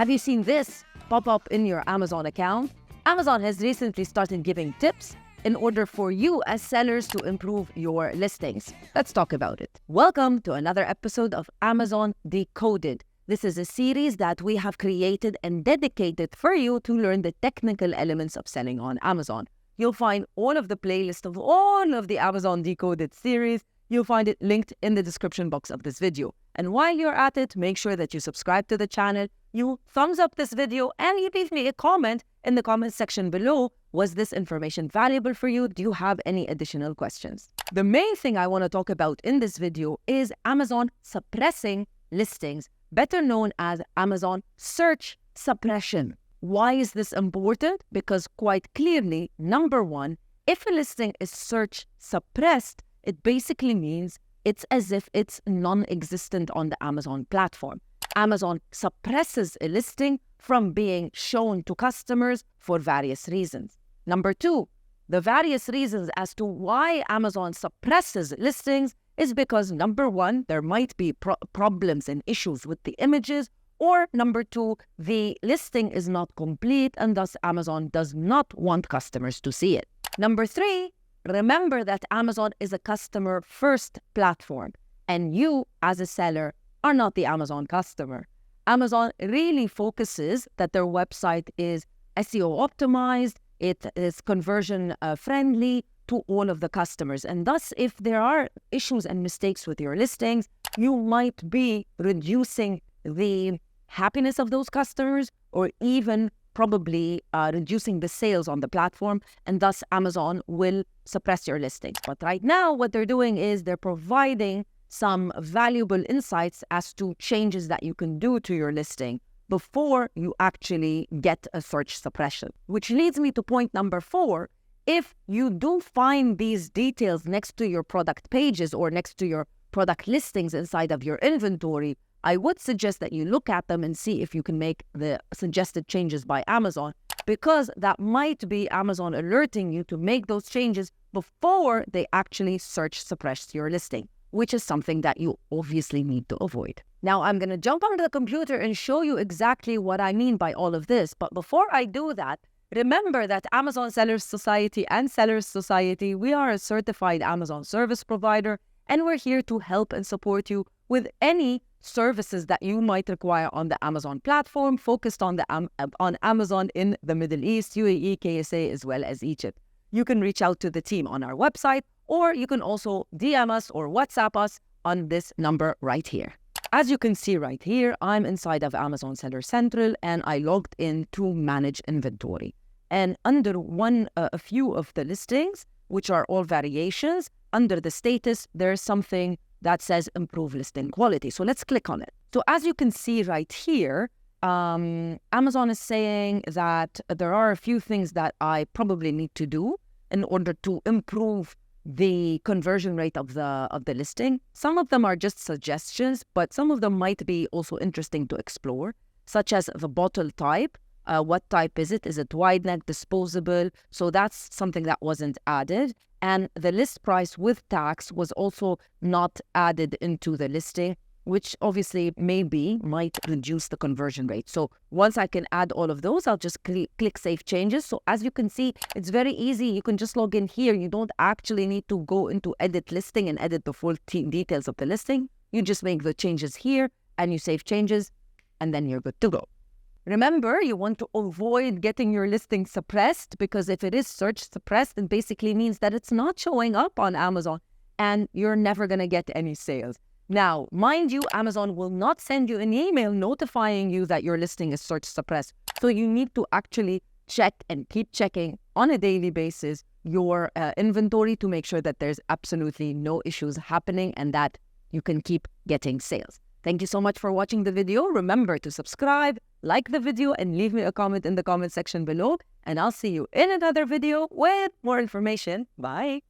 Have you seen this pop up in your Amazon account? Amazon has recently started giving tips in order for you as sellers to improve your listings. Let's talk about it. Welcome to another episode of Amazon Decoded. This is a series that we have created and dedicated for you to learn the technical elements of selling on Amazon. You'll find all of the playlist of all of the Amazon Decoded series. You'll find it linked in the description box of this video. And while you're at it, make sure that you subscribe to the channel, you thumbs up this video, and you leave me a comment in the comment section below. Was this information valuable for you? Do you have any additional questions? The main thing I want to talk about in this video is Amazon suppressing listings, better known as Amazon search suppression. Why is this important? Because quite clearly, number one, if a listing is search suppressed, it basically means it's as if it's non-existent on the Amazon platform. Amazon suppresses a listing from being shown to customers for various reasons. Number two, the various reasons as to why Amazon suppresses listings is because number one, there might be problems and issues with the images, or number two, the listing is not complete and thus Amazon does not want customers to see it. Number three, remember that Amazon is a customer-first platform, and you, as a seller, are not the Amazon customer. Amazon really focuses that their website is SEO optimized, it is conversion friendly to all of the customers. And thus, if there are issues and mistakes with your listings, you might be reducing the happiness of those customers, or even probably reducing the sales on the platform, and thus Amazon will suppress your listings. But right now, what they're doing is they're providing some valuable insights as to changes that you can do to your listing before you actually get a search suppression. Which leads me to point number four. If you do find these details next to your product pages or next to your product listings inside of your inventory, I would suggest that you look at them and see if you can make the suggested changes by Amazon, because that might be Amazon alerting you to make those changes before they actually search suppress your listing, which is something that you obviously need to avoid. Now, I'm going to jump onto the computer and show you exactly what I mean by all of this. But before I do that, remember that Amazon Sellers Society and Sellers Society, we are a certified Amazon service provider, and we're here to help and support you with any services that you might require on the Amazon platform, focused on on Amazon in the Middle East, UAE, KSA, as well as Egypt. You can reach out to the team on our website, or you can also DM us or WhatsApp us on this number right here. As you can see right here, I'm inside of Amazon Seller Central, and I logged in to manage inventory. And under a few of the listings, which are all variations, under the status, there's something that says improve listing quality. So let's click on it. So as you can see right here, Amazon is saying that there are a few things that I probably need to do in order to improve the conversion rate of the listing. Some of them are just suggestions, but some of them might be also interesting to explore, such as the bottle type. What type is it? Is it wide neck, disposable? So that's something that wasn't added. And the list price with tax was also not added into the listing, which obviously might reduce the conversion rate. So once I can add all of those, I'll just click Save Changes. So as you can see, it's very easy. You can just log in here. You don't actually need to go into Edit Listing and edit the full details of the listing. You just make the changes here and you save changes, and then you're good to go. Remember, you want to avoid getting your listing suppressed, because if it is search suppressed, it basically means that it's not showing up on Amazon and you're never going to get any sales. Now, mind you, Amazon will not send you an email notifying you that your listing is search suppressed. So you need to actually check and keep checking on a daily basis your inventory to make sure that there's absolutely no issues happening and that you can keep getting sales. Thank you so much for watching the video. Remember to subscribe, like the video, and leave me a comment in the comment section below. And I'll see you in another video with more information. Bye.